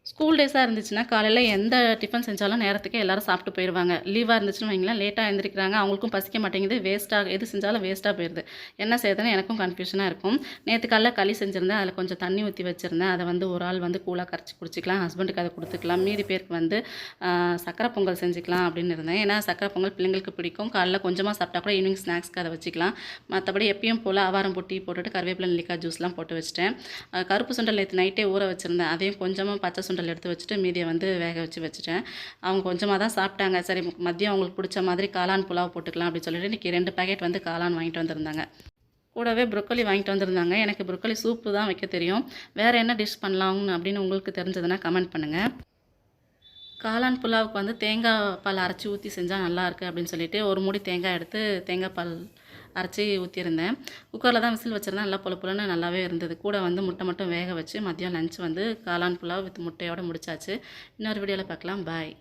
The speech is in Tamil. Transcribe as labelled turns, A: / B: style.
A: ஸ்கூல் டேஸாக இருந்துச்சுன்னா, காலையில எந்த டிஃபன் செஞ்சாலும் நேரத்துக்கு எல்லாரும் சாப்பிட்டு போயிருவாங்க. லீவா இருந்துச்சுன்னு வைங்களேன், லேட்டா எந்திரிக்கிறாங்க. அவங்களுக்கும் பசிக்க மாட்டேங்குது. எது செஞ்சாலும் வேஸ்ட்டா போயிருது. என்ன செய்றதுன்னு எனக்கும் கன்ஃப்யூஷனா இருக்கும். நேத்து காலைல களி செஞ்சிருந்தேன். அதில கொஞ்சம் தண்ணி ஊத்தி வச்சிருந்தேன். அத வந்து ஒரு ஆள் வந்து கூழா கரைச்சு குடிச்சுக்கலாம். ஹஸ்பண்டுக்கு அத குடுத்துக்கலாம். மீதி பேருக்கு வந்து சர்க்கரை பொங்கல் செஞ்சுக்கலாம் அப்படின்னு இருந்தேன். ஏன்னா, சர்க்கரை பொங்கல் பிள்ளைங்களுக்கு பிடிக்கும். காலைல கொஞ்சமா சாப்பிட்டா கூட ஈவினிங் ஸ்நாக்ஸ்க்கு அத வச்சுக்கலாம். மத்தபடி எப்பயும் போல ஆவாரம் பூ, டீ போட்டுட்டு கருவேப்பிலை, நெல்லிக்காய் ஜூஸ்லாம் போட்டு வச்சுட்டேன். கருப்பு சுண்டல் நேத்து நைட்டே ஊற வச்சிருந்தேன். அதையும் கொஞ்சமா பச்சை சுண்டல் எடுத்து வச்சுட்டு மீதியை வந்து வேக வச்சு வச்சுட்டேன். அவங்க கொஞ்சமாக தான் சாப்பிட்டாங்க. சரி மதியம் அவங்களுக்கு பிடிச்ச மாதிரி காளான் புலாவ் போட்டுக்கலாம் அப்படின்னு சொல்லிட்டு இன்றைக்கி 2 பேக்கெட் வந்து காளான் வாங்கிட்டு வந்திருந்தாங்க. கூடவே ப்ரொக்கோலி வாங்கிட்டு வந்திருந்தாங்க. எனக்கு ப்ரொக்கோலி சூப்பு தான் வைக்க தெரியும். வேறு என்ன டிஷ் பண்ணலாம் அப்படின்னு உங்களுக்கு தெரிஞ்சதுன்னா கமெண்ட் பண்ணுங்கள். காளான் புலாவுக்கு வந்து தேங்காய் பால் அரைச்சி ஊற்றி செஞ்சால் நல்லாயிருக்கு அப்படின்னு சொல்லிட்டு ஒரு மூடி தேங்காய் எடுத்து தேங்காய் பால் அரைச்சி ஊற்றியிருந்தேன். குக்கரில் தான் விசில் வச்சுருந்தேன். நல்லா பொல பொலன்னு நல்லாவே இருந்தது. கூட வந்து முட்டை மட்டும் வேக வச்சு மதியம் லஞ்ச் வந்து காளான் புலாவ் வித் முட்டையோடு முடிச்சாச்சு. இன்னொரு வீடியோவில் பார்க்கலாம். பாய்.